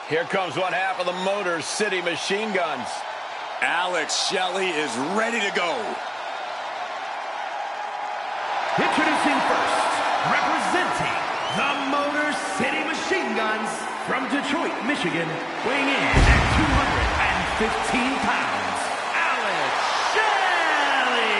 Here comes one half of the Motor City Machine Guns. Alex Shelley is ready to go. Introducing first, representing the Motor City Machine Guns from Detroit, Michigan, weighing in at 215 pounds, Alex Shelley!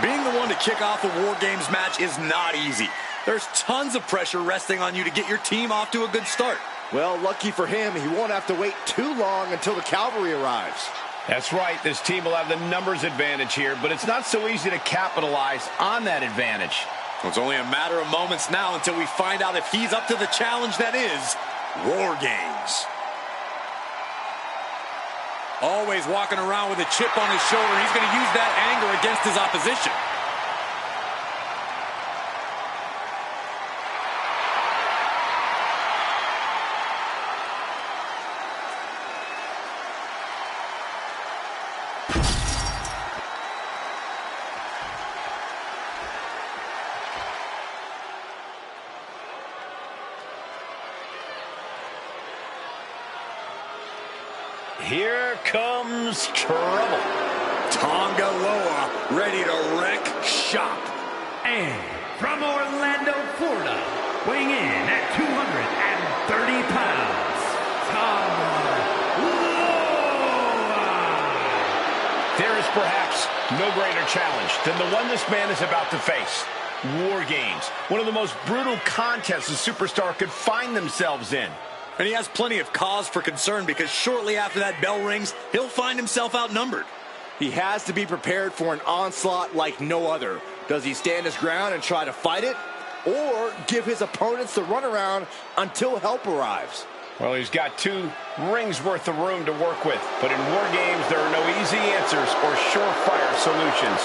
Being the one to kick off a War Games match is not easy. There's tons of pressure resting on you to get your team off to a good start. Well, lucky for him, he won't have to wait too long until the cavalry arrives. That's right. This team will have the numbers advantage here, but it's not so easy to capitalize on that advantage. Well, it's only a matter of moments now until we find out if he's up to the challenge that is War Games. Always walking around with a chip on his shoulder. He's going to use that anger against his opposition. Here comes trouble. Tonga Loa ready to wreck shop. And from Orlando, Florida, weighing in at 230 pounds, Tonga Loa. There is perhaps no greater challenge than the one this man is about to face. War Games, one of the most brutal contests a superstar could find themselves in. And he has plenty of cause for concern because shortly after that bell rings, he'll find himself outnumbered. He has to be prepared for an onslaught like no other. Does he stand his ground and try to fight it? Or give his opponents the runaround until help arrives? Well, he's got 2 rings worth of room to work with. But in War Games, there are no easy answers or surefire solutions.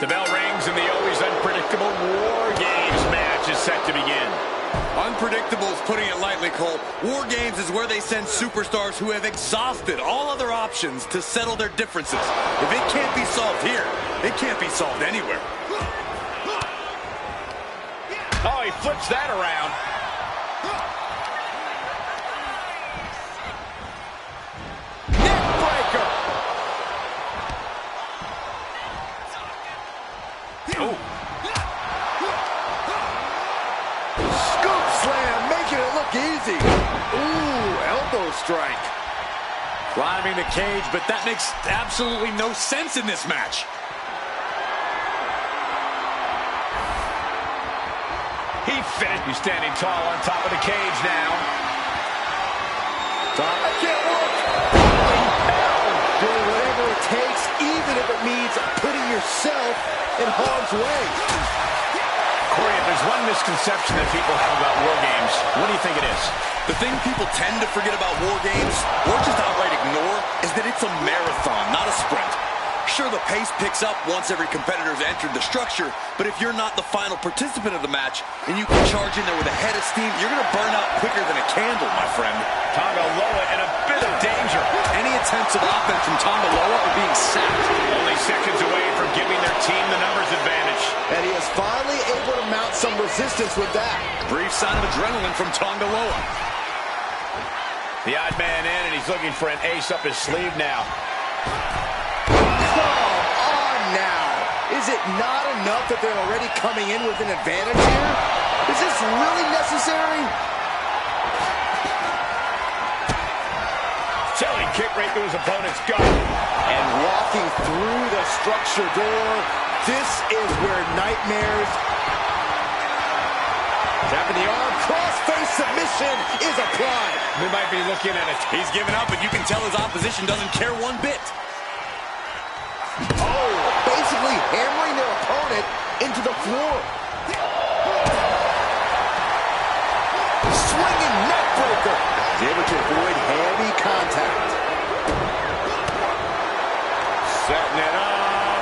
The bell rings and the always unpredictable War Games match is set to begin. Unpredictable is putting it lightly, Cole. War Games is where they send superstars who have exhausted all other options to settle their differences. If it can't be solved here, it can't be solved anywhere. Oh, he flips that around. Oh. Scoop slam, making it look easy. Ooh, elbow strike. Climbing the cage, but that makes absolutely no sense in this match. He finished. He's standing tall on top of the cage now. I can't work. Doing whatever it takes, even if it means putting yourself in harm's way. Corey, if there's one misconception that people have about War Games, what do you think it is? The thing people tend to forget about War Games, or just outright ignore, is that it's a marathon, not a sprint. Sure, the pace picks up once every competitor's entered the structure, but if you're not the final participant of the match, and you can charge in there with a head of steam, you're going to burn out quicker than a candle, my friend. Tonga Loa in a bit of danger. Any attempts of offense from Tonga Loa are being sacked. Only seconds away from giving their team the numbers advantage. And he is finally able to mount some resistance with that. Brief sign of adrenaline from Tonga Loa. The odd man in, and he's looking for an ace up his sleeve now. Is it not enough that they're already coming in with an advantage here? Is this really necessary? Shelley kick right through his opponent's gut. And walking through the structure door, this is where nightmares. Tapping the arm, cross-face submission is applied. We might be looking at it. He's given up, but you can tell his opposition doesn't care one bit. Oh, basically hammering their opponent into the floor. Swinging neck breaker. He's able to avoid heavy contact. Setting it up.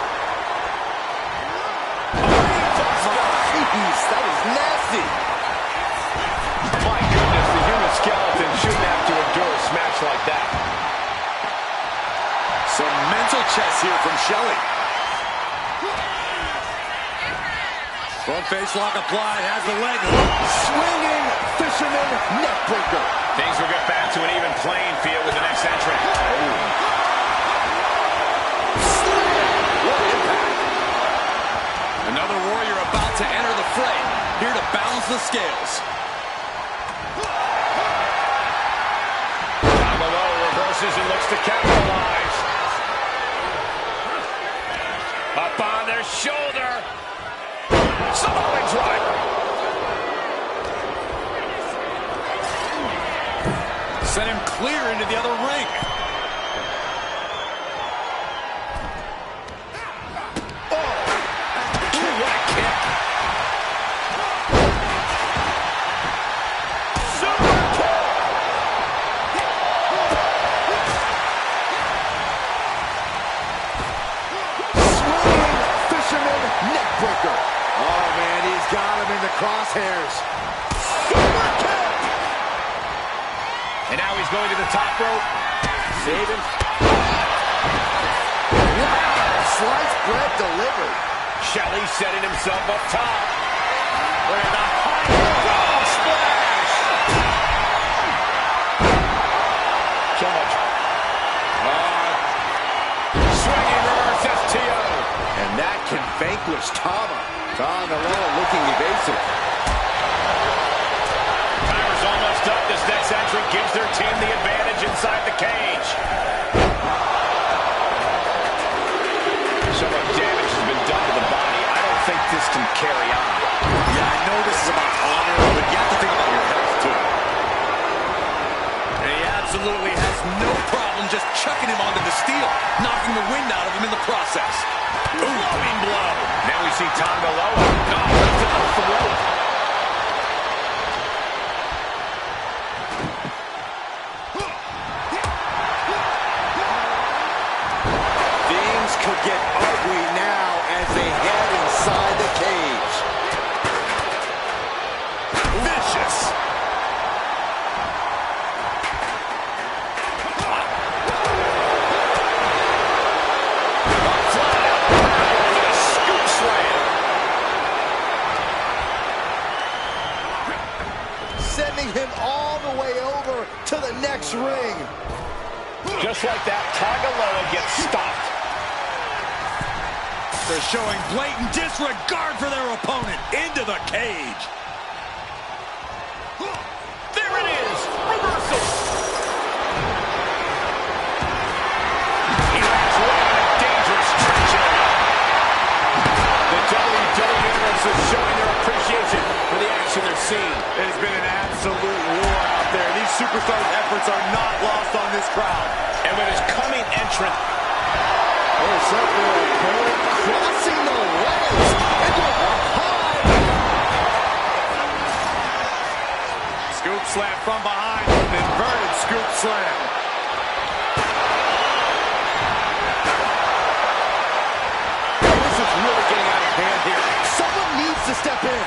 Jeez, that is nasty. My goodness, the human skeleton shouldn't have to endure a smash like that. Some mental chess here from Shelley. One face lock applied, has the leg hook. Swinging fisherman neckbreaker. Things will get back to an even playing field with the next entrant. What impact. Another warrior about to enter the fray, here to balance the scales. Tangaloa reverses and looks to capitalize. Up on their shoulder. Samoan driver. Sent him clear into the other ring. Crosshairs. And now he's going to the top rope. Saving. Wow, sliced bread delivered. Shelley setting himself up top. Look at that high roll splash. So much. Swinging reverse STO. And that can vanquish Tama. Tangaloa looking evasive. Timer's almost up. This next entrant gives their team the advantage inside the cage. So much damage has been done to the body. I don't think this can carry on. Yeah, I know this is about honor, but you have to think about your health, too. And he absolutely has no problem just chucking him onto the steel, knocking the wind out of him in the process. Blowing blow. Now we see Tangaloa. No, lifted off the rope. Things could get ugly now as they head inside the cage. Vicious. Sending him all the way over to the next ring. Just like that, Tangaloa gets stopped. They're showing blatant disregard for their opponent into the cage. There it is. Reversal. He lands right on a dangerous trajectory. The WWE Universe is showing their appreciation for the action they're seeing. It has been an absolute war out there. These superstars' efforts are not lost on this crowd. And with his coming entrant, There's up their opponent crossing the legs into a high. Scoop slam from behind. An inverted scoop slam. This is really getting out of hand here. Someone needs to step in.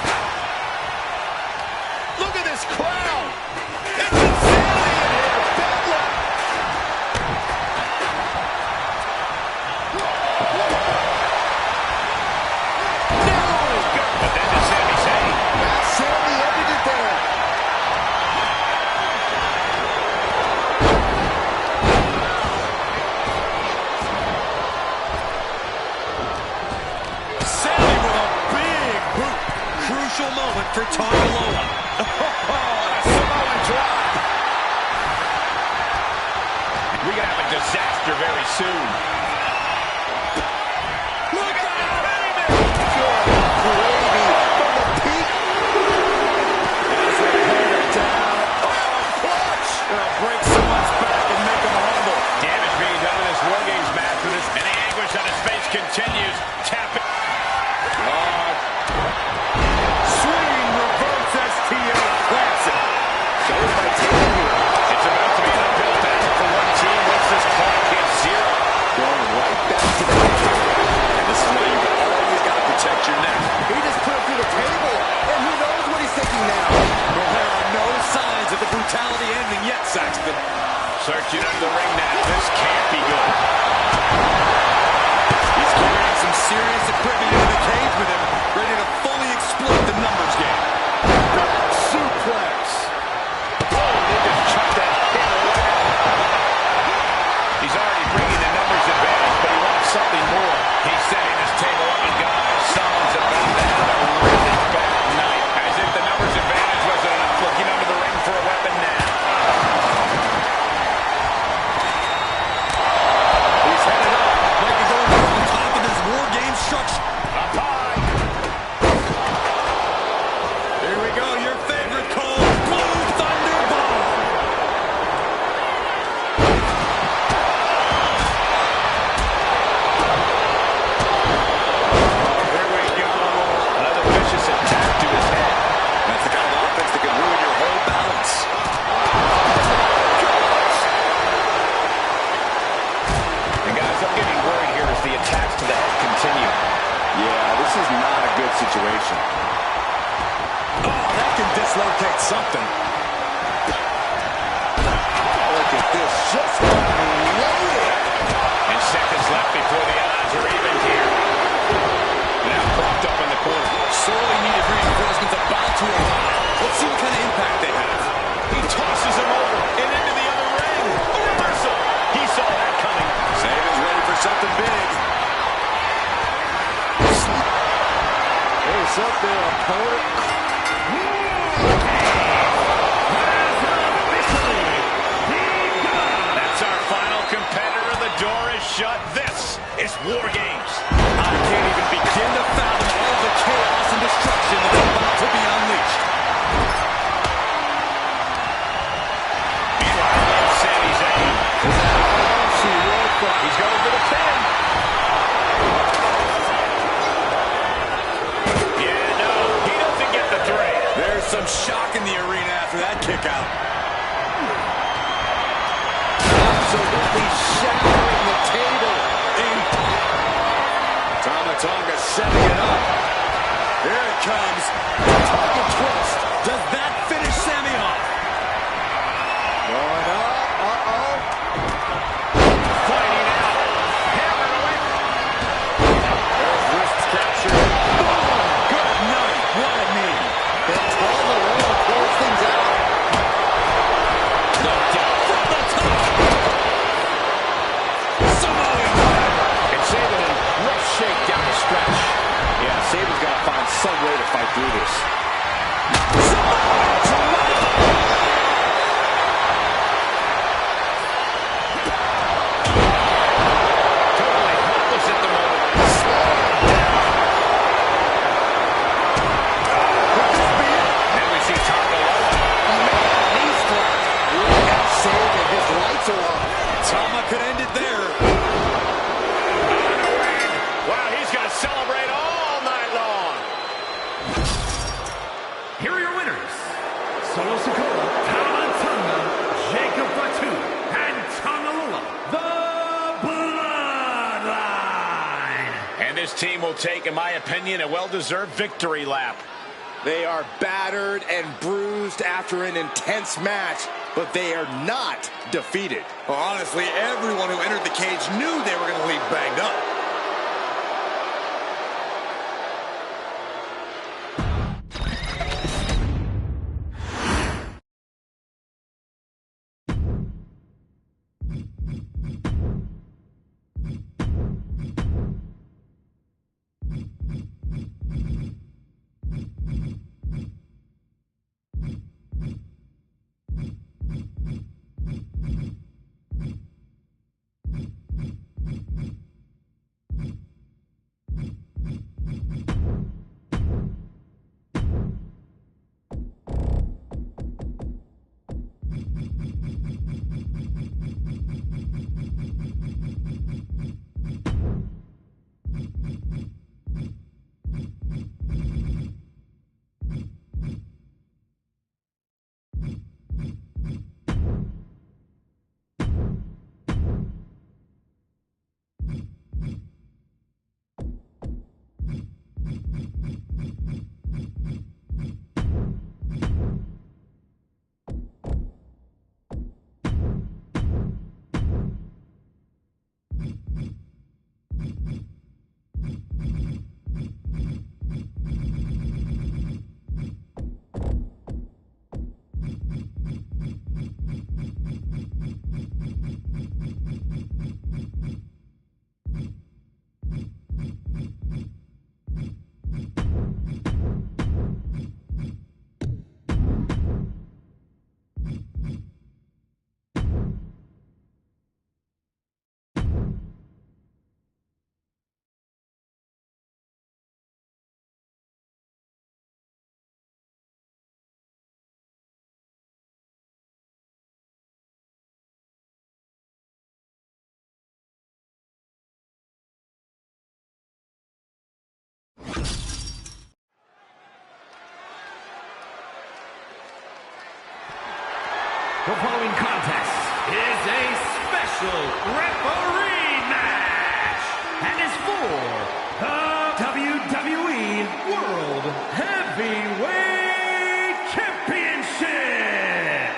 Look at this crowd. It's insanity in here. Bedlam. but then to Sami Zayn. Sammy ended it there. Sammy with a big boot. Crucial moment for Tangaloa. Samoan drop. We're going to have a disaster very soon. Look out, baby! Gravy from the peak. As they head down. Oh, clutch. Gonna break someone's back and make them humble. Damage being done in this War Games match, and the anguish on his face continues. Tapping. Swinging reverse STO classic. Shows by taking here. It's about to be an uphill battle for one team once this clock hits zero. Going something more. He's setting this table up, and guys, someone's about to have a really bad night. As if the numbers advantage wasn't enough, looking under the ring for a weapon now. He's headed up. Might be going over the top of this War Games structure. Up high. Here we go, your favorite call, Blue Thunder Bomb. Here we go. Another vicious attack to his head. That's the kind of offense that can ruin your whole balance. And guys, I'm getting worried here as the attacks to the head continue. Yeah, this is not a good situation. Oh, that can dislocate something. Look at this, just unloaded. And seconds left before the odds are even here. Now propped up in the corner. Sorely needed reinforcements about to arrive. Let's see what kind of impact they have. He tosses him over and into the other ring. A reversal. He saw that coming. Saban's ready for something big. There's up there, opponent. That's our final competitor. The door is shut. This is War Games. I can't even begin to fathom all the chaos and destruction that is about to be unleashed. Meanwhile, Sami Zayn. He's going for the pin. Yeah, no, he doesn't get the three. There's some shock in the arena after that kick out. Absolutely shattering the table. Tama Tonga setting it up. Here it comes. Tonga twist. Does that finish Sami off? Going up. Uh-oh. Fighting out. Hammer away. There's wrist capture. Good night. What a knee. And Tonga will close things out. Knocked out. From the top. Samoan driver. And Saban in rough shape down the stretch. Yeah, Saban's got to find some way to fight through this. Samoan driver. Totally helpless at the moment. Then we see Tonga Loa. He's flat. Look at Saban. His lights are on. Tama could end it there. Wow, he's going to celebrate all night long. Here are your winners. Solo Sikoa, Tama Tonga, Jacob Fatu, and Tanga Loa, the Bloodline. And this team will take, in my opinion, a well-deserved victory lap. They are battered and bruised after an intense match, but they are not defeated. Well, honestly, everyone who entered the cage knew they were going to leave banged up. The following contest is a special referee match and is for the WWE World Heavyweight Championship.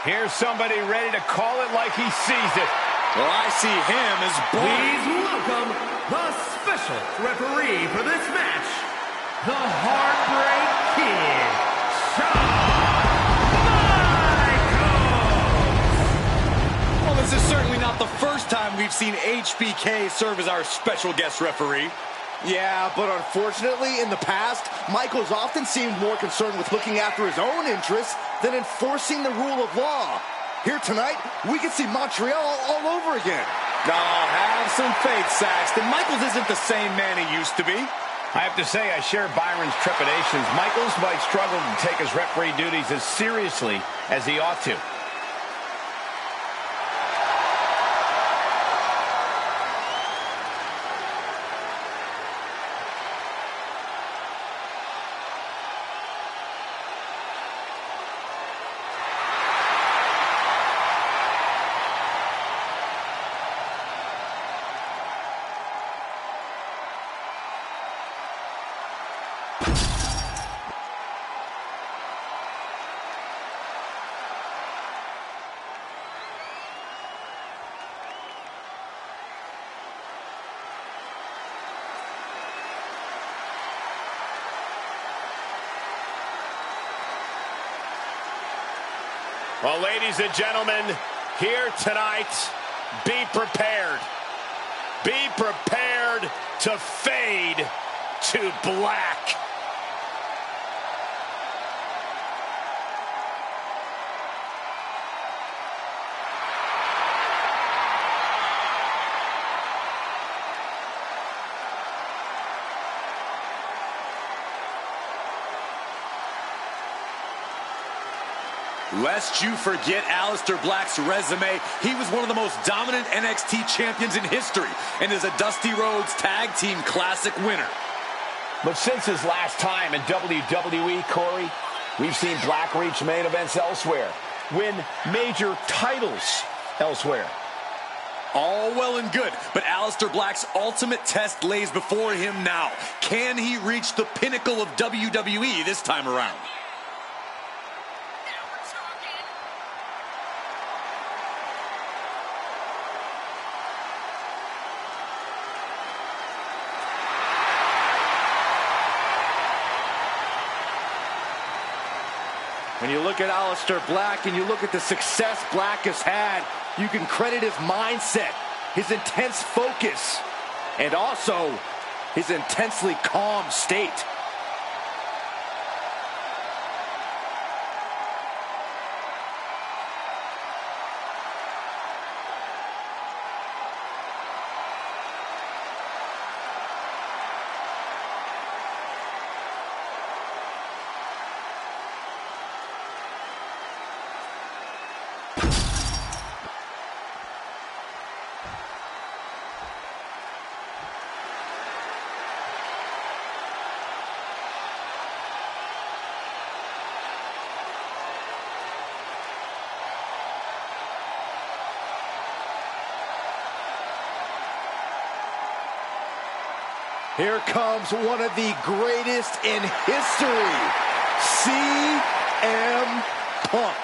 Here's somebody ready to call it like he sees it. Well, I see him as born. Please welcome the special referee for this match, the Heartbreak Kid, Shawn Michaels! Well, this is certainly not the first time we've seen HBK serve as our special guest referee. Yeah, but unfortunately, in the past, Michaels often seemed more concerned with looking after his own interests than enforcing the rule of law. Here tonight, we can see Montreal all over again. Oh, have some faith, Saxton. Michaels isn't the same man he used to be. I have to say, I share Byron's trepidations. Michaels might struggle to take his referee duties as seriously as he ought to. Well, ladies and gentlemen, here tonight, be prepared. Be prepared to fade to black. Lest you forget Aleister Black's resume, he was one of the most dominant NXT champions in history and is a Dusty Rhodes Tag Team Classic winner. But since his last time in WWE, Corey, we've seen Black reach main events elsewhere, win major titles elsewhere. All well and good, but Aleister Black's ultimate test lays before him now. Can he reach the pinnacle of WWE this time around? When you look at Aleister Black and you look at the success Black has had, you can credit his mindset, his intense focus, and also his intensely calm state. Here comes one of the greatest in history, CM Punk.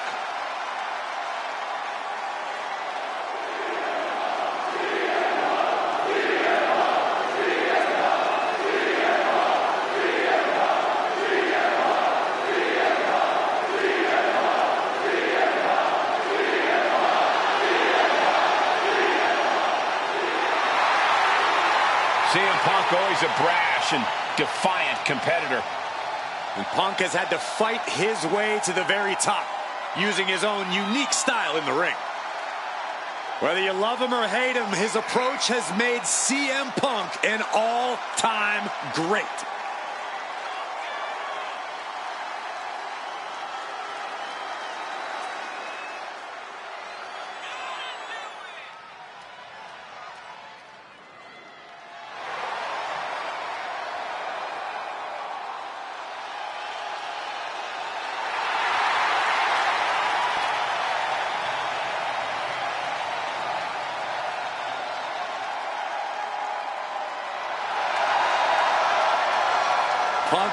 CM Punk always a brash and defiant competitor. And Punk has had to fight his way to the very top, using his own unique style in the ring. Whether you love him or hate him, his approach has made CM Punk an all-time great.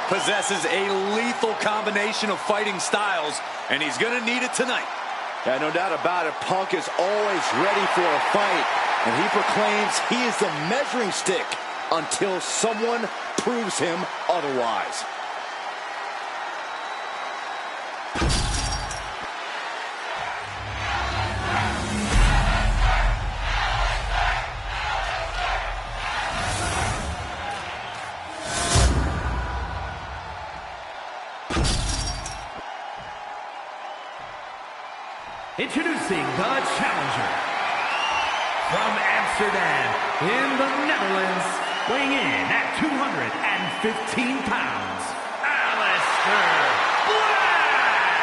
possesses a lethal combination of fighting styles, and he's going to need it tonight. Yeah, no doubt about it. Punk is always ready for a fight, and he proclaims he is the measuring stick until someone proves him otherwise. Introducing the challenger from Amsterdam in the Netherlands, weighing in at 215 pounds, Aleister Black!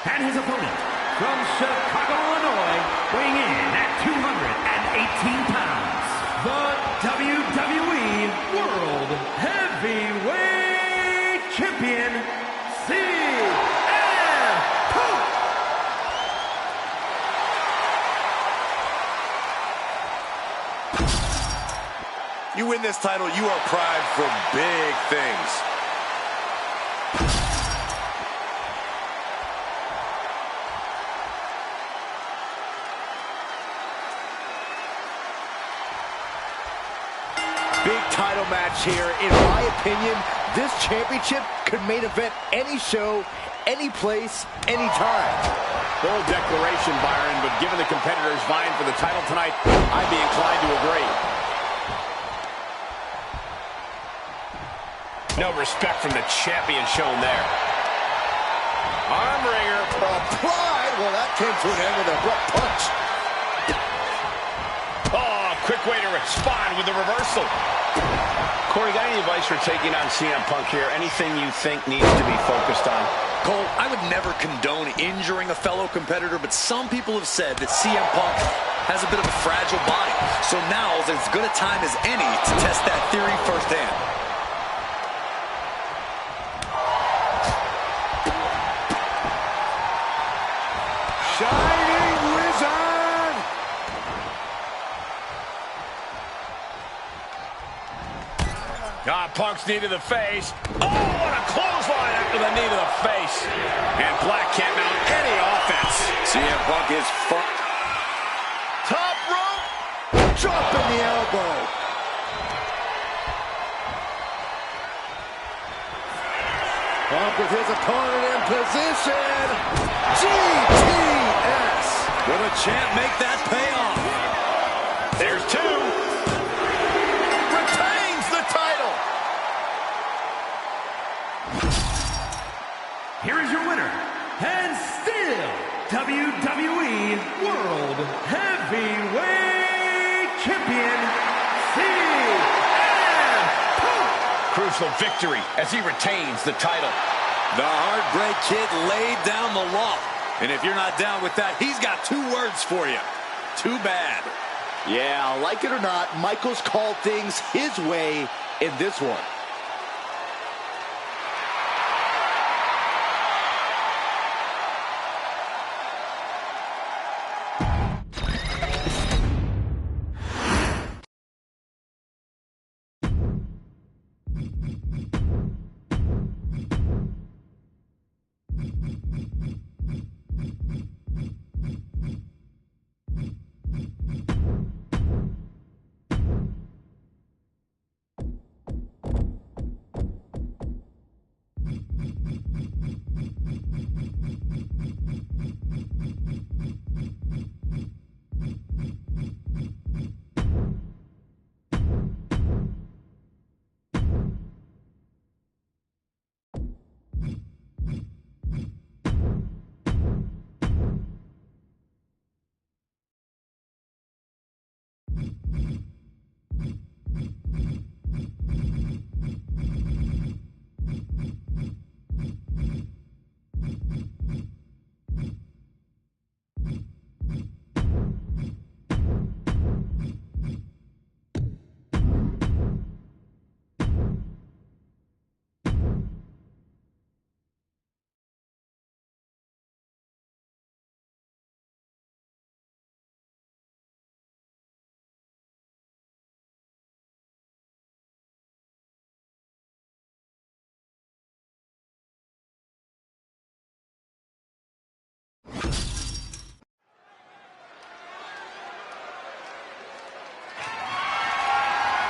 And his opponent from Chicago, Illinois, weighing in at 218 pounds, the WWE World Heavyweight Champion, CM Punk! You win this title, you are primed for big things. Big title match here. In my opinion, this championship could main event any show, any place, any time. Bold declaration, Byron, but given the competitors vying for the title tonight, I'd be inclined to agree. No respect from the champion shown there. Arm wringer Applied. Well, that came to an end with a abrupt punch. Oh, quick way to respond with the reversal. Corey, got any advice for taking on CM Punk here? Anything you think needs to be focused on? Cole, I would never condone injuring a fellow competitor, but some people have said that CM Punk has a bit of a fragile body. So now is as good a time as any to test that theory firsthand. Shining Wizard! Punk's knee to the face. Oh, what a clothesline after the knee to the face. And Black can't mount any offense. CM Punk is Top rope! Dropping the elbow. Punk with his opponent in position. GTS. Will the champ make that pay off? There's two. Retains the title. Here is your winner, and still WWE World Heavyweight Champion, CM Punk! Crucial victory as he retains the title. The Heartbreak Kid laid down the law. And if you're not down with that, he's got two words for you. Too bad. Yeah, like it or not, Michaels called things his way in this one.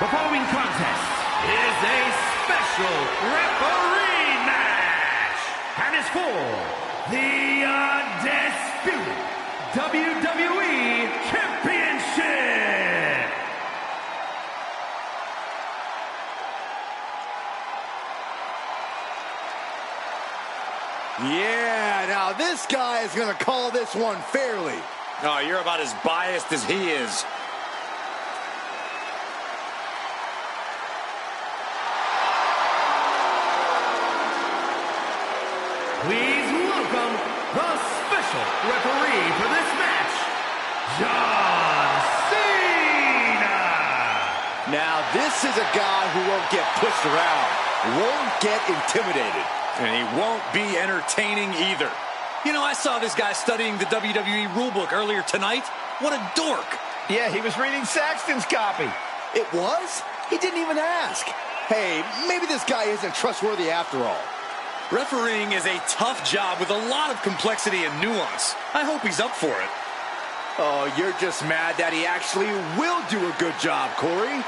The following contest is a special referee match and is for the undisputed WWE Championship. Yeah, now this guy is going to call this one fairly. Oh, you're about as biased as he is. Please welcome the special referee for this match, John Cena. Now this is a guy who won't get pushed around, won't get intimidated. And he won't be entertaining either. You know, I saw this guy studying the WWE rulebook earlier tonight. What a dork. Yeah, he was reading Saxton's copy. It was? He didn't even ask. Hey, maybe this guy isn't trustworthy after all. Refereeing is a tough job with a lot of complexity and nuance. I hope he's up for it. Oh, you're just mad that he actually will do a good job, Corey.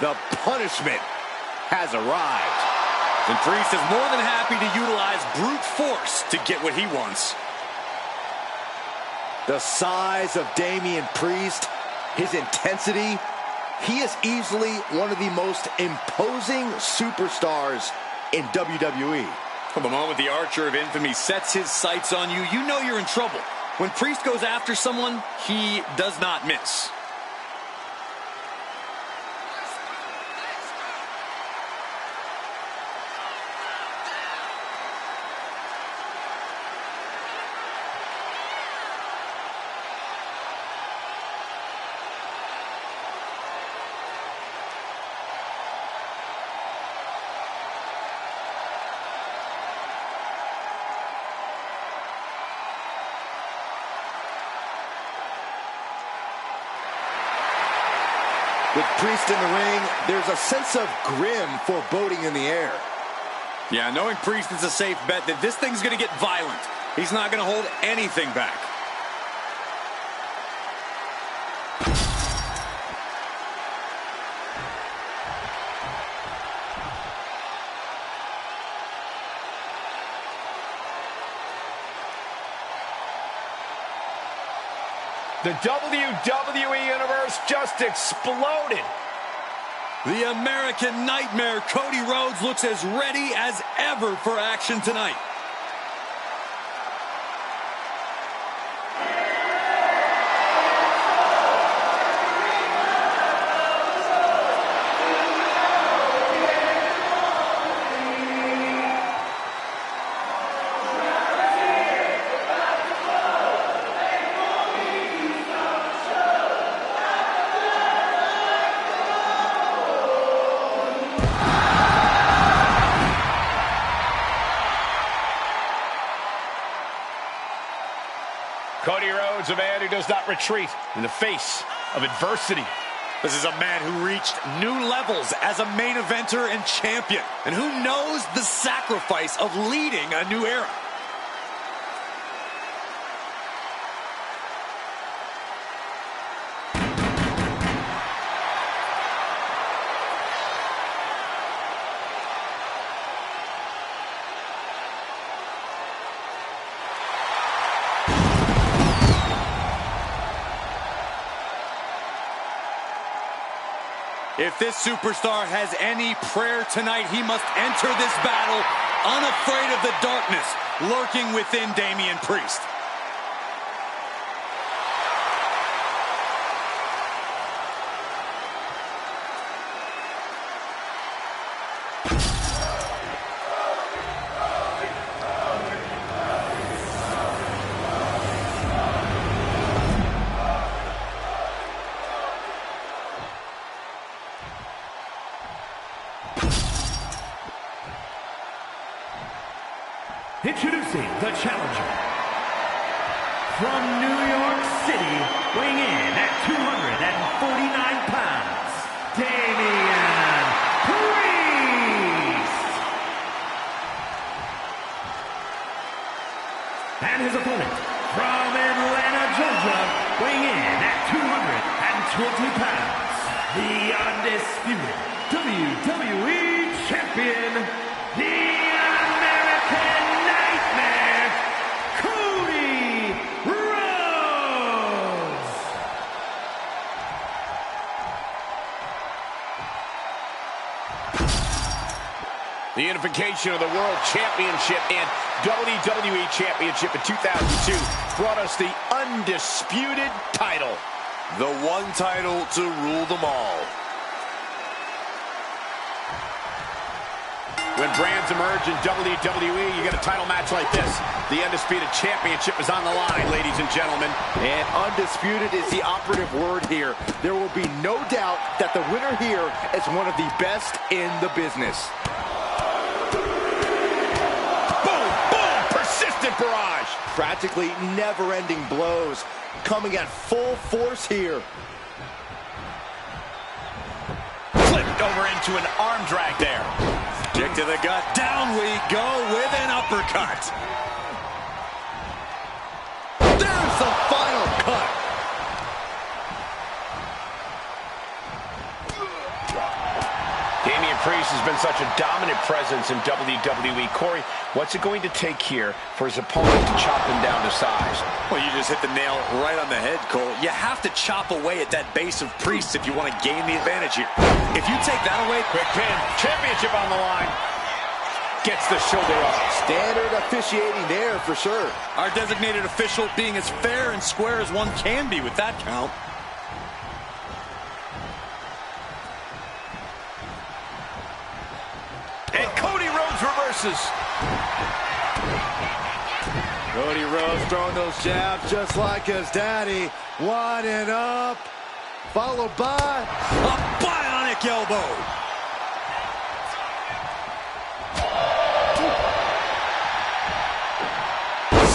The punishment has arrived. And Priest is more than happy to utilize brute force to get what he wants. The size of Damian Priest, his intensity, he is easily one of the most imposing superstars in WWE. From the moment the Archer of Infamy sets his sights on you, you know you're in trouble. When Priest goes after someone, he does not miss. With Priest in the ring, there's a sense of grim foreboding in the air. Yeah, knowing Priest is a safe bet that this thing's going to get violent. He's not going to hold anything back. The WWE Universe just exploded. The American Nightmare, Cody Rhodes, looks as ready as ever for action tonight. Cody Rhodes, a man who does not retreat in the face of adversity. This is a man who reached new levels as a main eventer and champion, and who knows the sacrifice of leading a new era. If this superstar has any prayer tonight, he must enter this battle unafraid of the darkness lurking within Damian Priest. Introducing the challenger from New York City, weighing in at 249 pounds, Damian Priest. And his opponent from Atlanta, Georgia, weighing in at 220 pounds, the undisputed WWE Champion, the American Nightmare, Cody Rhodes. The unification of the World Championship and WWE Championship in 2002 brought us the undisputed title. The one title to rule them all. When brands emerge in WWE, you get a title match like this. The Undisputed Championship is on the line, ladies and gentlemen. And undisputed is the operative word here. There will be no doubt that the winner here is one of the best in the business. Boom, boom, persistent barrage. Practically never-ending blows coming at full force here. Flipped over into an arm drag there. Kick to the gut. Down we go with an uppercut. There's the final cut. Damian Priest has been such a dominant presence in WWE. Corey, what's it going to take here for his opponent to chop him down to size? Well, you just hit the nail right on the head, Cole. You have to chop away at that base of Priest if you want to gain the advantage here. If you take that away... Quick pin, championship on the line. Gets the shoulder up. Standard officiating there for sure. Our designated official being as fair and square as one can be with that count. And Cody Rhodes reverses. Cody Rhodes throwing those jabs just like his daddy. Winding up, followed by A bionic elbow.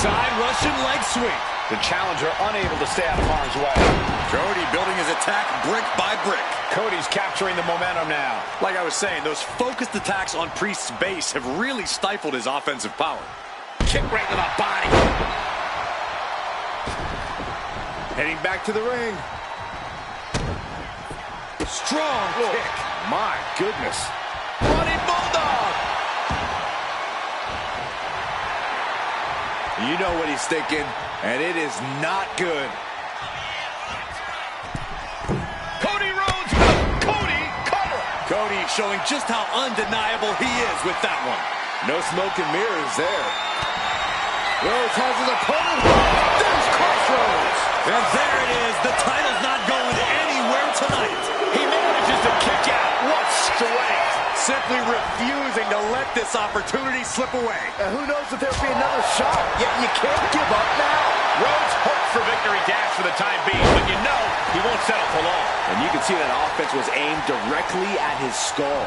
Side Russian leg sweep. The challenger unable to stay out of harm's way. Cody building his attack brick by brick. Cody's capturing the momentum now. Like I was saying, those focused attacks on Priest's base have really stifled his offensive power. Kick right to the body. heading back to the ring. Strong kick. My goodness. Running Bulldog. You know what he's thinking, and it is not good. Cody Rhodes, Cody cover. Cody showing just how undeniable he is with that one. No smoke and mirrors there. Rhodes has his opponent. There's Crossroads. And there it is. The title's not going anywhere tonight. He manages to kick out. What strength. Simply refusing to let this opportunity slip away. And who knows if there'll be another shot. Yet you can't give up now. Rhodes hopes for victory dash for the time being, but you know he won't settle for long. And you can see that offense was aimed directly at his skull.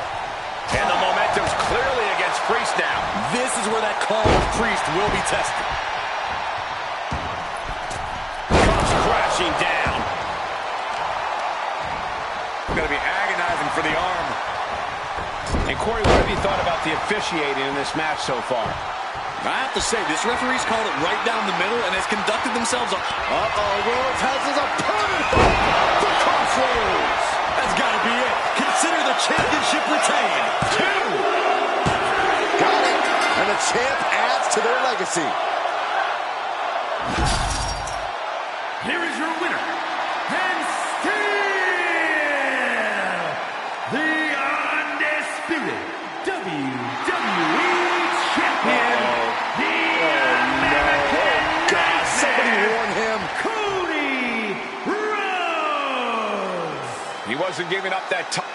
And the momentum's clearly against Priest now. This is where that call of Priest will be tested. Comes crashing down. Going to be agonizing for the arm. And Corey, what have you thought about the officiating in this match so far? I have to say, this referee's called it right down the middle and has conducted themselves up. Rhodes has his opponent. The Crossroads. That's got to be it. Consider the championship retained. 2. Got it. And the champ adds to their legacy. Here is your winner, and still the undisputed WWE Champion, the American Somebody warn him. Cody Rhodes. He wasn't giving up that time.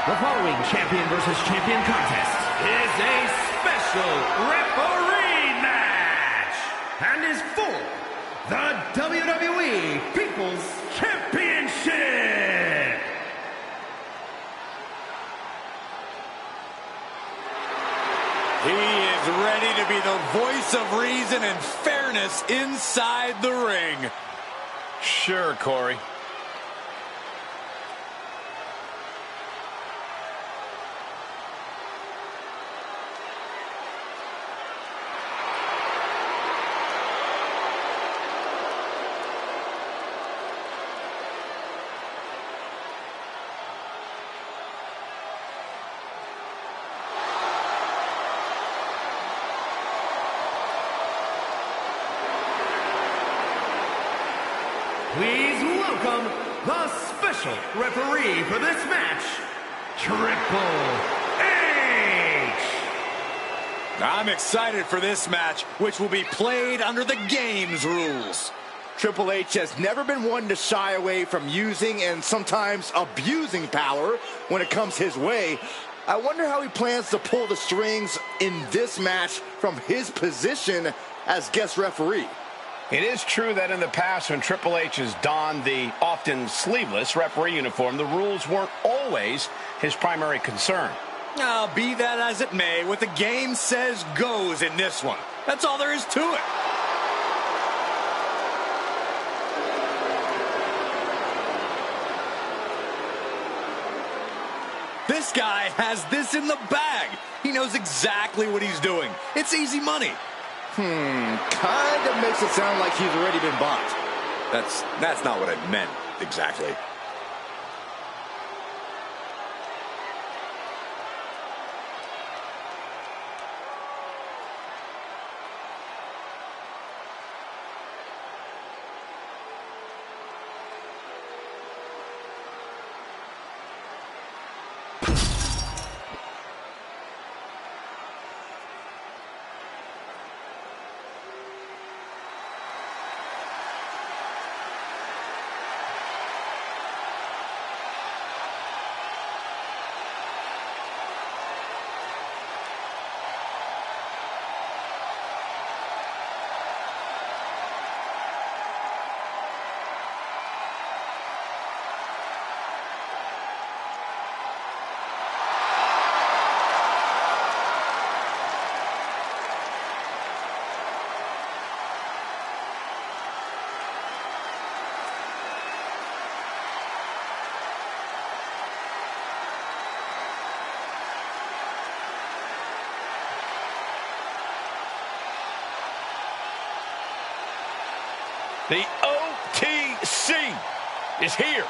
The following champion versus champion contest is a special referee match and is for the WWE People's Championship. He is ready to be the voice of reason and fairness inside the ring. Sure, Corey. Please welcome the special referee for this match, Triple H. I'm excited for this match, which will be played under the game's rules. Triple H has never been one to shy away from using and sometimes abusing power when it comes his way. I wonder how he plans to pull the strings in this match from his position as guest referee. It is true that in the past, when Triple H has donned the often sleeveless referee uniform, the rules weren't always his primary concern. Now, be that as it may, what the game says goes in this one. That's all there is to it. This guy has this in the bag. He knows exactly what he's doing. It's easy money. Kind of makes it sound like he's already been bought. That's not what I meant exactly. The OTC is here.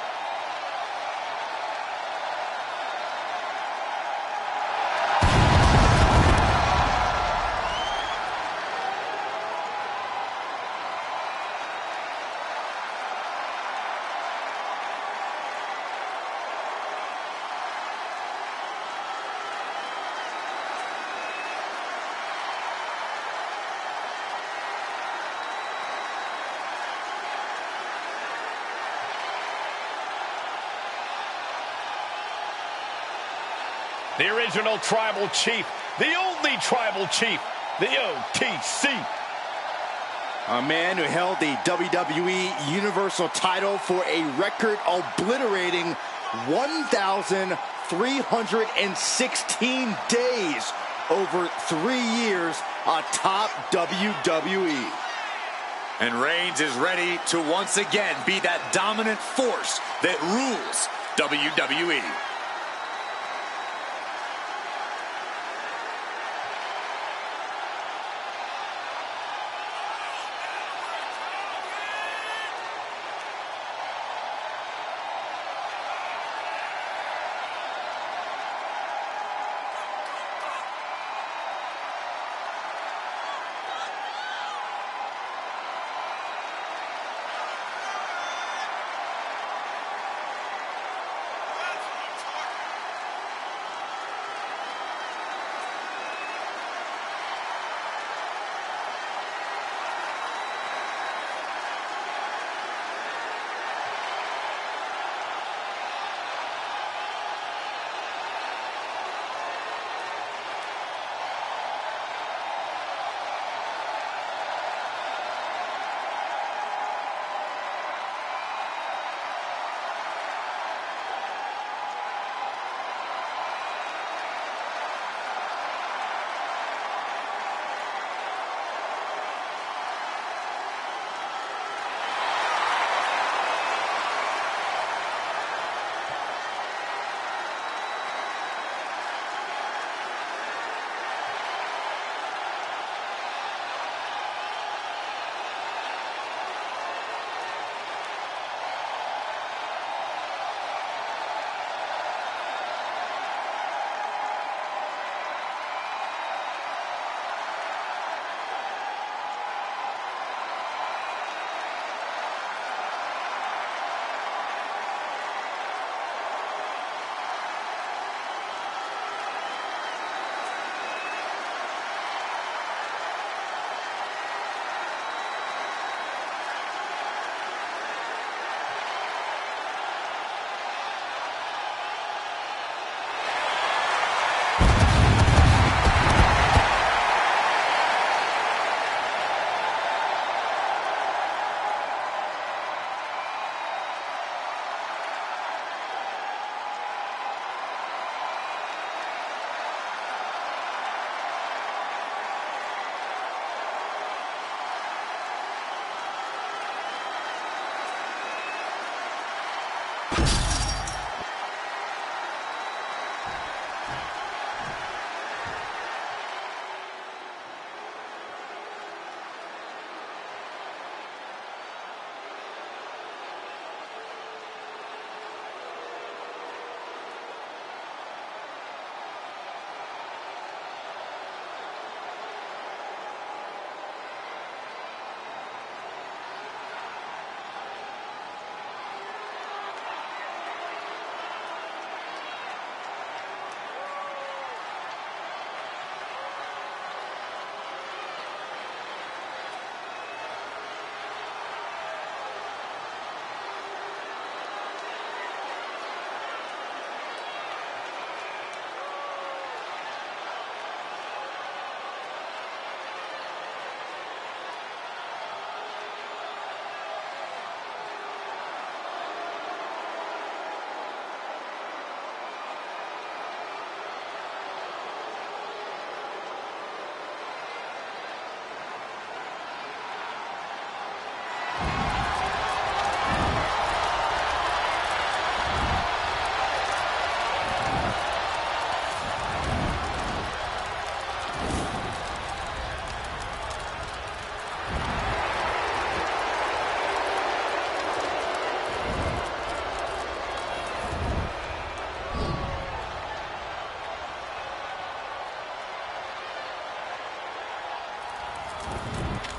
The original tribal chief, the only tribal chief, the OTC. A man who held the WWE Universal title for a record-obliterating 1,316 days over 3 years atop WWE. And Reigns is ready to once again be that dominant force that rules WWE.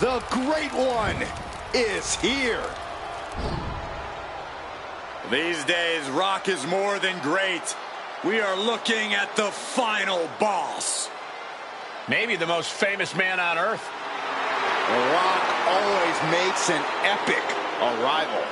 The Great One is here. These days, Rock is more than great. We are looking at the final boss. Maybe the most famous man on earth. The Rock always makes an epic arrival.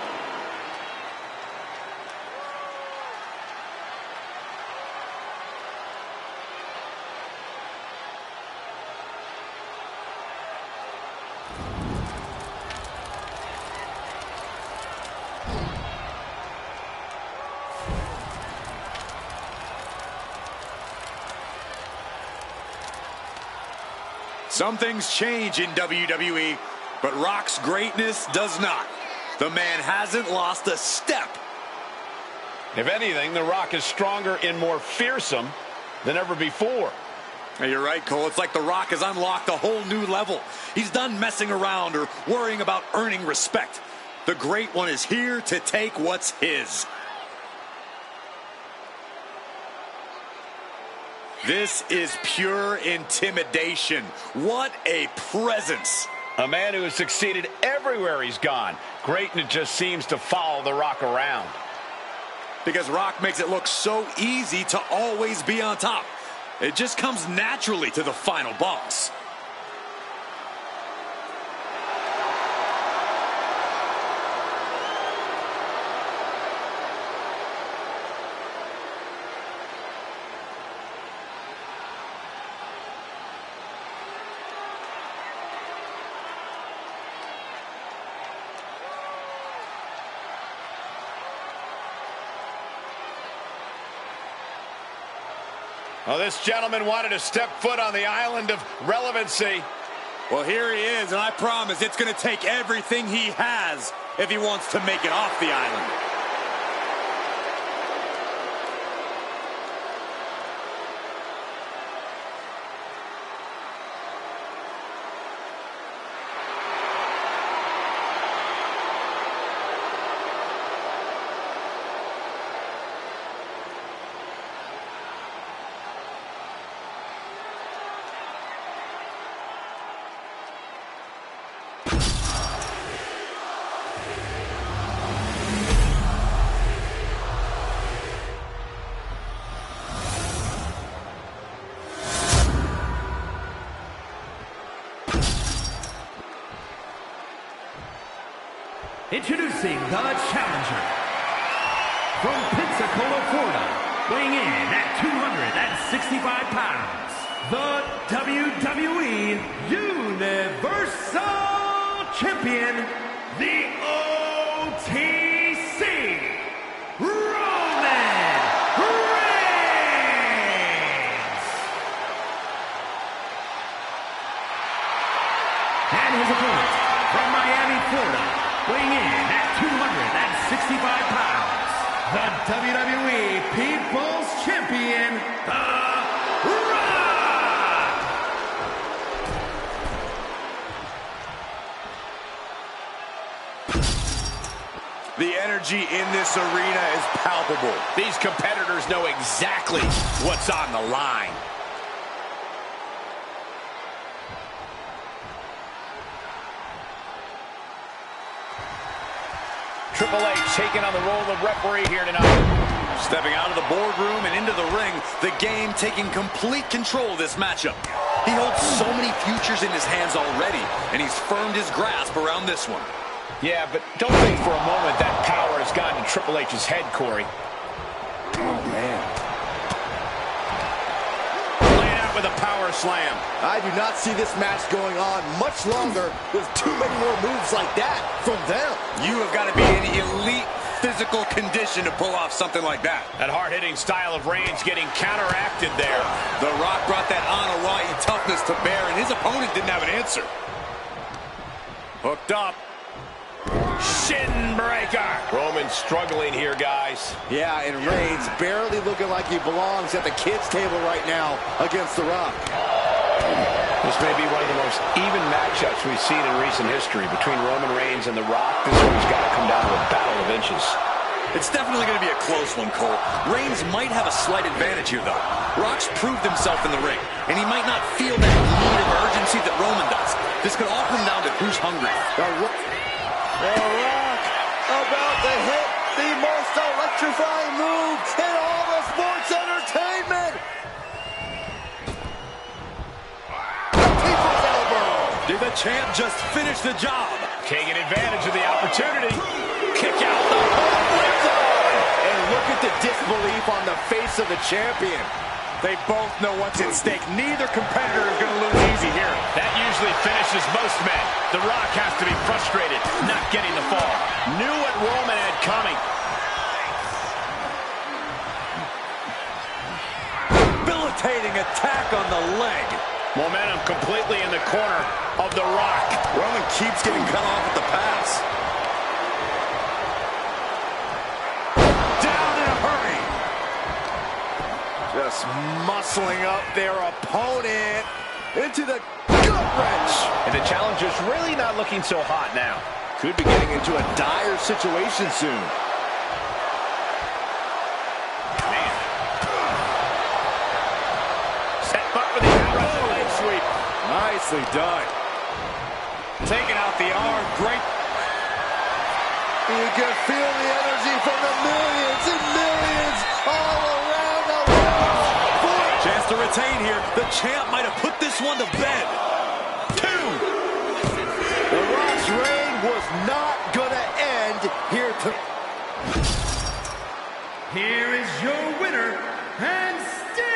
Some things change in WWE, but Rock's greatness does not. The man hasn't lost a step. If anything, The Rock is stronger and more fearsome than ever before. You're right, Cole. It's like The Rock has unlocked a whole new level. He's done messing around or worrying about earning respect. The Great One is here to take what's his. This is pure intimidation. What a presence. A man who has succeeded everywhere he's gone. Greatness just seems to follow The Rock around. Because Rock makes it look so easy to always be on top. It just comes naturally to the final boss. Well, this gentleman wanted to step foot on the island of relevancy. Well, here he is, and I promise it's going to take everything he has if he wants to make it off the island. Introducing the challenger from Pensacola, Florida, weighing in at 265 pounds, the WWE Universal Champion, the OTC, Roman Reigns. And his opponent from Miami, Florida, weighing in at 265 pounds, the WWE People's Champion, The Rock! The energy in this arena is palpable. These competitors know exactly what's on the line. Triple H taking on the role of referee here tonight. Stepping out of the boardroom and into the ring, the game taking complete control of this matchup. He holds so many futures in his hands already, and he's firmed his grasp around this one. Yeah, but don't think for a moment that power has gone to Triple H's head, Corey. Oh, man. Laying out with a power slam. I do not see this match going on much longer with too many more moves like that from them. You have got to be in elite physical condition to pull off something like that. That hard-hitting style of Reigns getting counteracted there. The Rock brought that Anoa'i toughness to bear, and his opponent didn't have an answer. Hooked up. Shin breaker. Roman struggling here, guys. Yeah, and Reigns barely looking like he belongs at the kids' table right now against The Rock. This may be one of the most even matchups we've seen in recent history between Roman Reigns and The Rock. This one's got to come down to a battle of inches. It's definitely going to be a close one, Cole. Reigns might have a slight advantage here, though. Rock's proved himself in the ring, and he might not feel that need of urgency that Roman does. This could all come down to who's hungry. The Rock about to hit the most electrifying move in all of sports entertainment. People's elbow. Did the champ just finish the job? Taking advantage of the opportunity. Kick out the And look at the disbelief on the face of the champion. They both know what's at stake. Neither competitor is going to lose easy here. That usually finishes most men. The Rock has to be frustrated, not getting the fall. Knew what Roman had coming. Debilitating attack on the leg. Momentum completely in the corner of The Rock. Roman keeps getting cut off at the pass. Down in a hurry. Just muscling up their opponent into the gut wrench. And the challenger's really not looking so hot now. Could be getting into a dire situation soon. Nicely done. Taking out the arm. Great. You can feel the energy from the millions and millions all around the world. Chance to retain here. The champ might have put this one to bed. 2. The Rock's reign was not going to end here tonight. Here is your winner, and still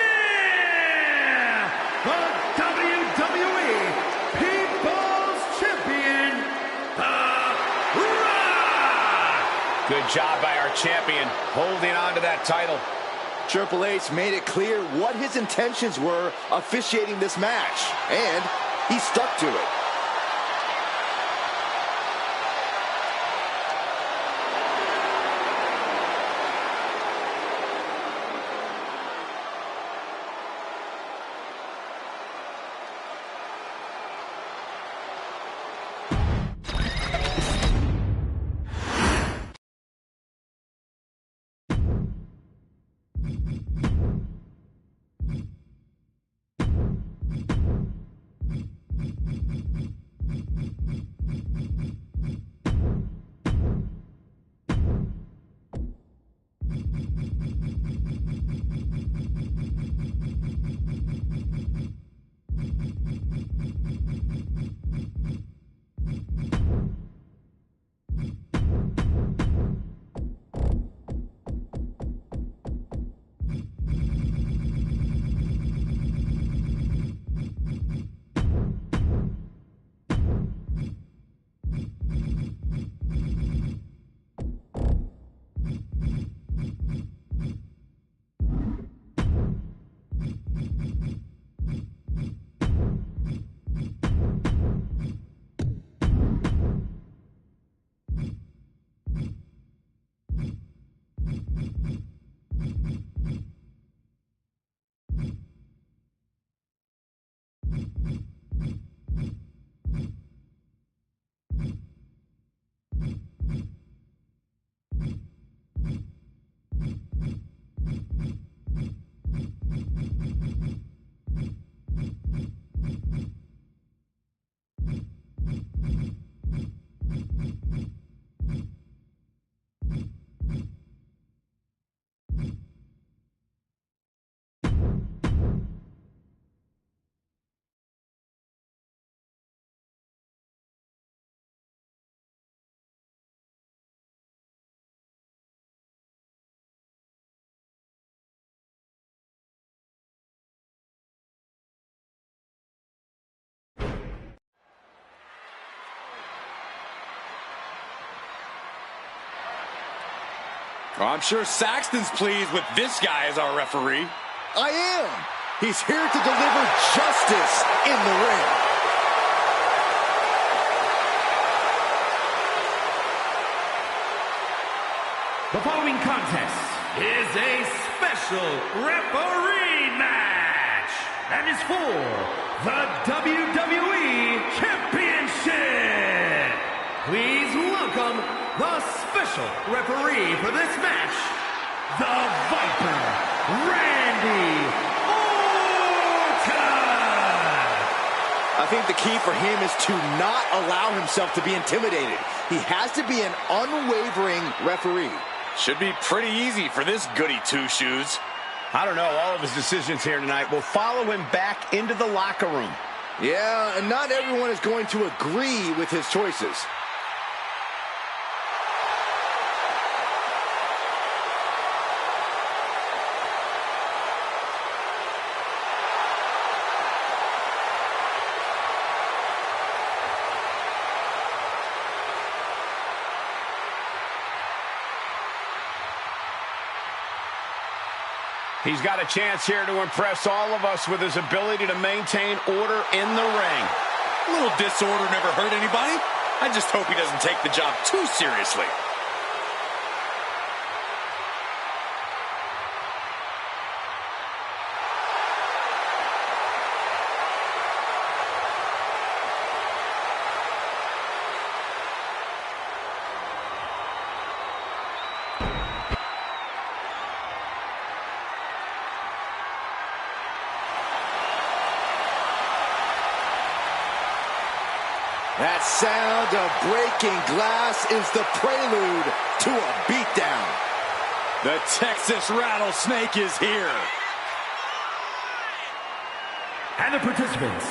the WWE People's Champion, The Rock! Good job by our champion, holding on to that title. Triple H made it clear what his intentions were officiating this match, and he stuck to it. I'm sure Saxton's pleased with this guy as our referee. I am. He's here to deliver justice in the ring. The following contest is a special referee match and is for the WWE Championship. Please welcome the special referee for this match, the Viper, Randy Orton. I think the key for him is to not allow himself to be intimidated. He has to be an unwavering referee. Should be pretty easy for this goody two-shoes. I don't know, all of his decisions here tonight will follow him back into the locker room. Yeah, and not everyone is going to agree with his choices. He's got a chance here to impress all of us with his ability to maintain order in the ring. A little disorder never hurt anybody. I just hope he doesn't take the job too seriously. That sound of breaking glass is the prelude to a beatdown. The Texas Rattlesnake is here. And the participants,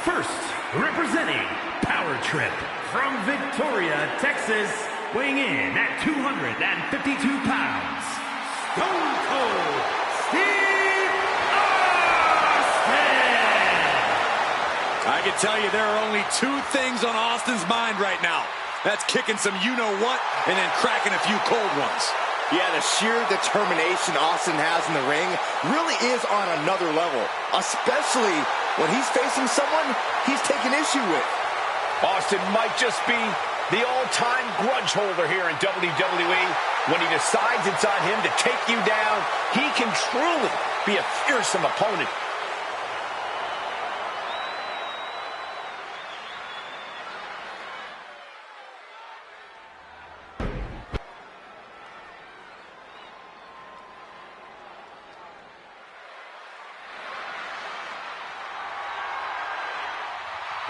first representing Power Trip from Victoria, Texas, weighing in at 252 pounds, Stone Cold Steve Austin! I can tell you there are only two things on Austin's mind right now. That's kicking some you-know-what and then cracking a few cold ones. Yeah, the sheer determination Austin has in the ring really is on another level, especially when he's facing someone he's taking issue with. Austin might just be the all-time grudge holder here in WWE. When he decides it's on him to take you down, he can truly be a fearsome opponent.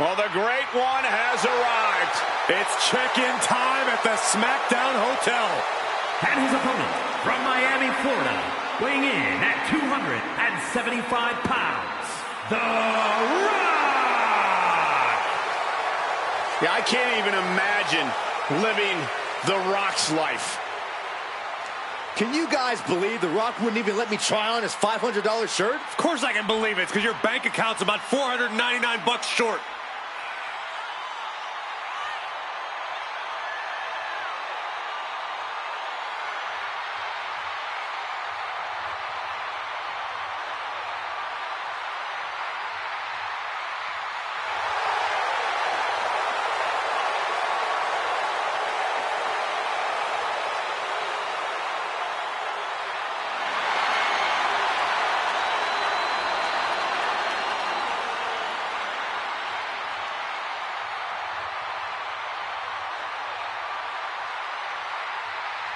Well, the Great One has arrived. It's check-in time at the SmackDown Hotel. And his opponent from Miami, Florida, weighing in at 275 pounds, The Rock! Yeah, I can't even imagine living The Rock's life. Can you guys believe The Rock wouldn't even let me try on his $500 shirt? Of course I can believe it. It's because your bank account's about $499 short.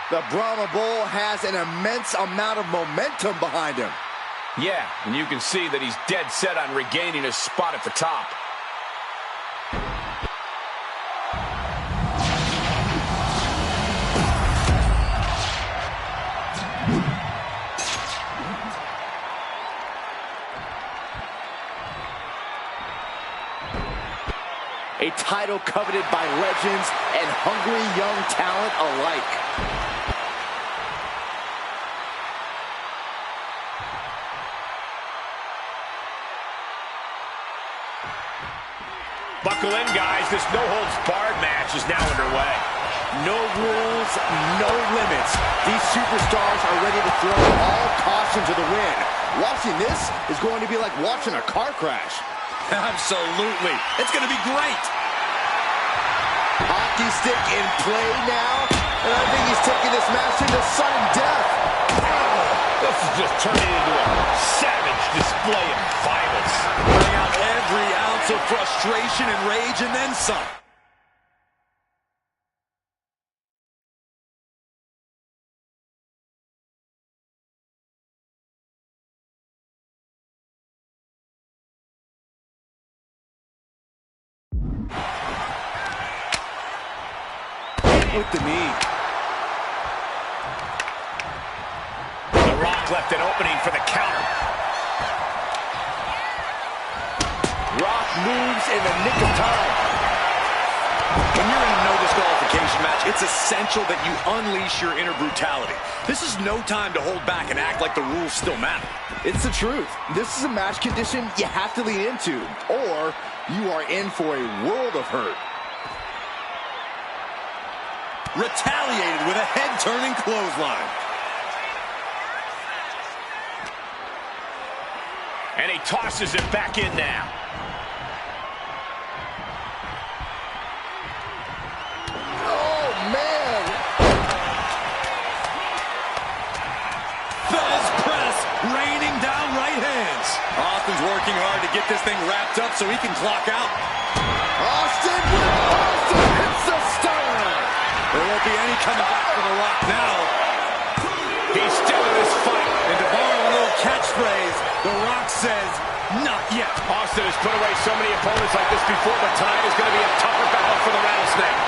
The Brahma Bull has an immense amount of momentum behind him. Yeah, and you can see that he's dead set on regaining his spot at the top. A title coveted by legends and hungry young talent alike. Buckle in, guys. This no-holds-barred match is now underway. No rules, no limits. These superstars are ready to throw all caution to the wind. Watching this is going to be like watching a car crash. Absolutely. It's going to be great. Hockey stick in play now, and I think he's taking this match into sudden death. This is just turning into a savage display of violence. Bring out every ounce of frustration and rage and then some. With the knee. The Rock left an opening for the counter. Rock moves in the nick of time. When you're in a no disqualification match, it's essential that you unleash your inner brutality. This is no time to hold back and act like the rules still matter. It's the truth. This is a match condition you have to lean into, or you are in for a world of hurt. Retaliated with a head-turning clothesline. And he tosses it back in now. Oh, man. Fez press, raining down right hands. Austin's working hard to get this thing wrapped up so he can clock out. Austin hits the stern. There won't be any coming back for The Rock now. He's still in this fight. And to borrow a little catchphrase, The Rock says, not yet. Austin has put away so many opponents like this before, but tonight is going to be a tougher battle for the Rattlesnake.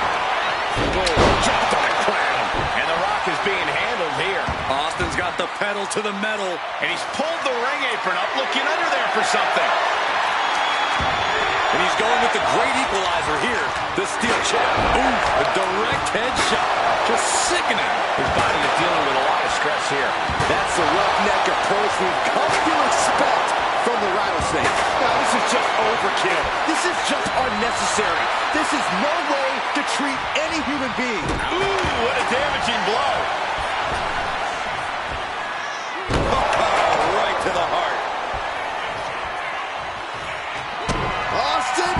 Jawbone crown. And The Rock is being handled here. Austin's got the pedal to the metal. And he's pulled the ring apron up, looking under there for something. And he's going with the great equalizer here, the steel chair. Ooh, a direct headshot. Just sickening. His body is dealing with a lot of stress here. That's the roughneck approach we've come to expect from the Rattlesnake. Now, this is just overkill. This is just unnecessary. This is no way to treat any human being. Ooh, what a damaging blow. Right to the heart. Austin!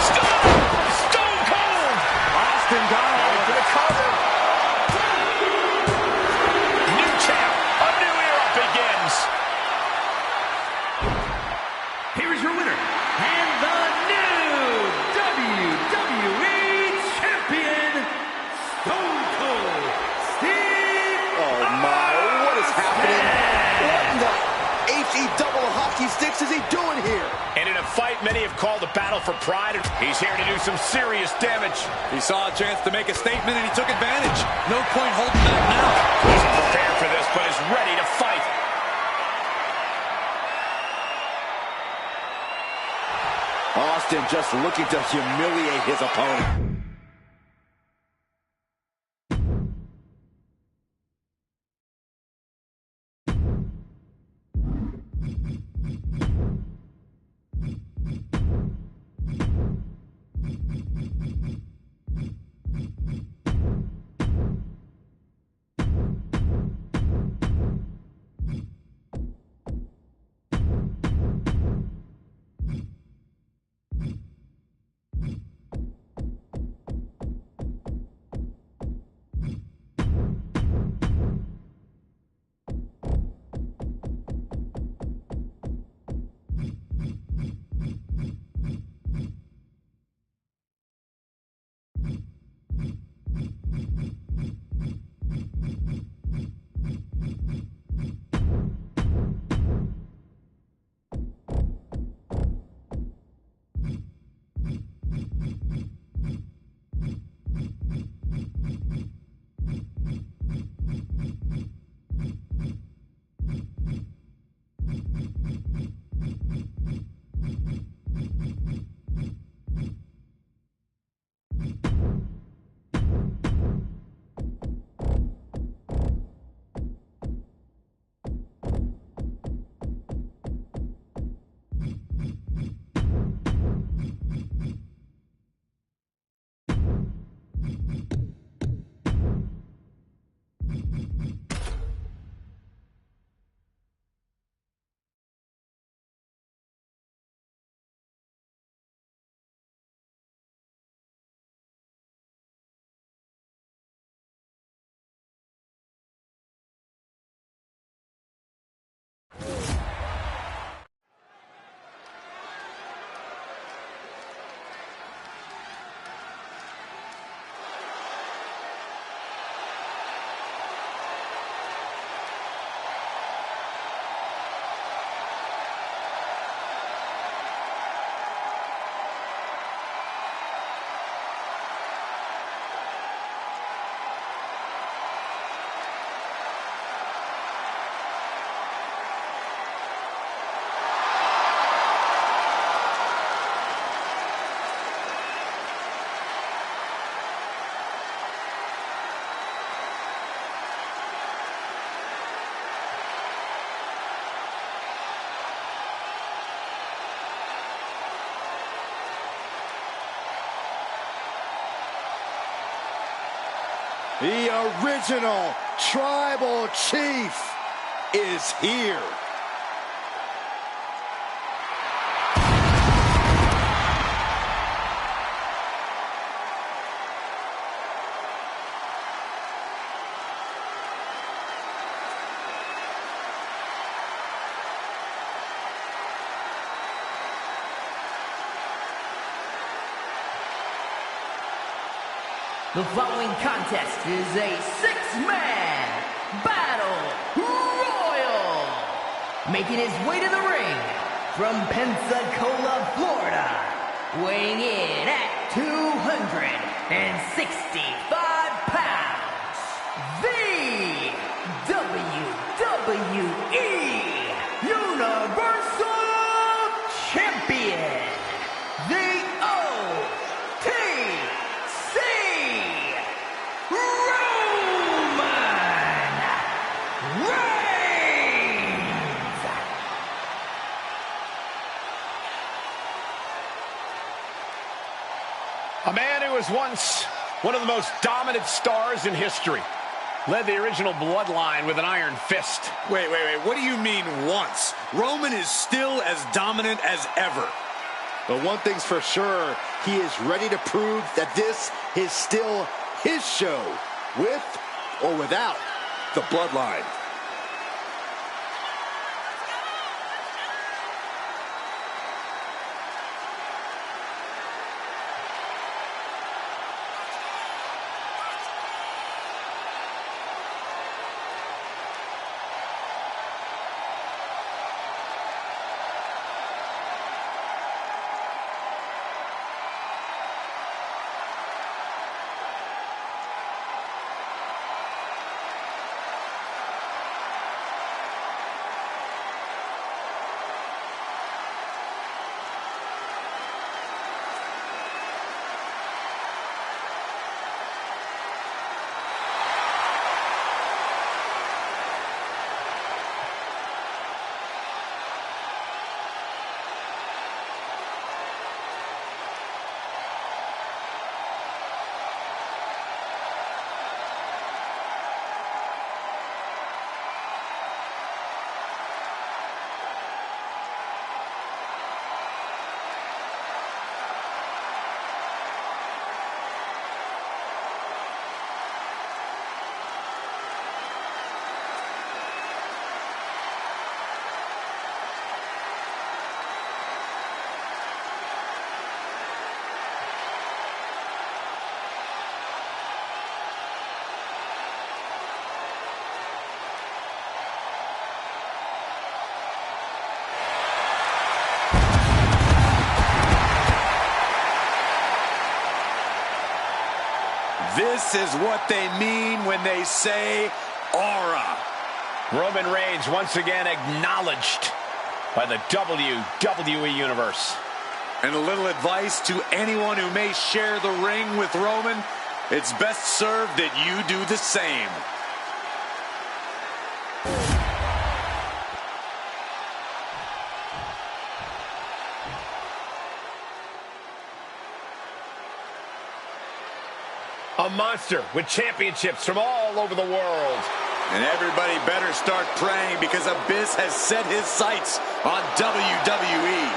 Stone Cold! Austin got Going for the cover. New champ. A new era begins. Here is your winner, and the new WWE Champion, Stone Cold Steve Oh, my. What is happening? What in the H-E-double hockey sticks is he doing here? And in a fight many have called a battle for pride, he's here to do some serious damage. He saw a chance to make a statement and he took advantage. No point holding back now. Wasn't prepared for this, but is ready to fight. Austin just looking to humiliate his opponent. The original Tribal Chief is here. The following contest is a six-man battle royal. Making his way to the ring from Pensacola, Florida, weighing in at 265 pounds, the WWE Universal Champion, the OTC Roman Reigns. A man who was once one of the most dominant stars in history. Led the original bloodline with an iron fist. Wait. What do you mean once? Roman is still as dominant as ever. But one thing's for sure, he is ready to prove that this is still his show, with or without the bloodline. This is what they mean when they say aura. Roman Reigns once again acknowledged by the WWE Universe. And a little advice to anyone who may share the ring with Roman: it's best served that you do the same. A monster with championships from all over the world. And everybody better start praying, because Abyss has set his sights on WWE.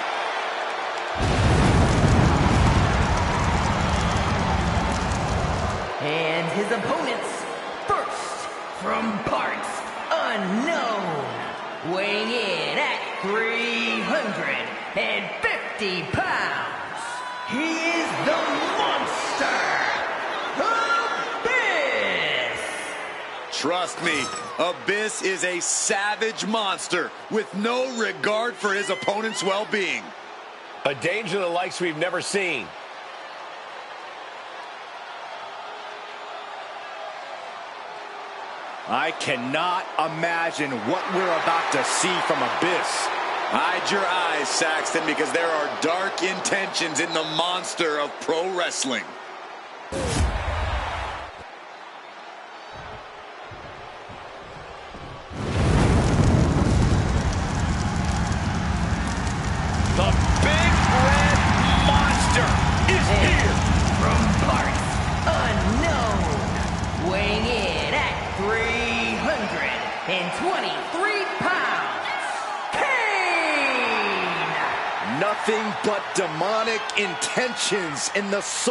And his opponents, first from parts unknown, weighing in at 350 pounds, he is the monster, Abyss! Trust me, Abyss is a savage monster with no regard for his opponent's well-being. A danger the likes we've never seen. I cannot imagine what we're about to see from Abyss. Hide your eyes, Saxton, because there are dark intentions in the monster of pro wrestling. The Big Red Monster is here. From parts unknown, weighing in at 323 pounds, Kane! Nothing but demonic intentions in the soul.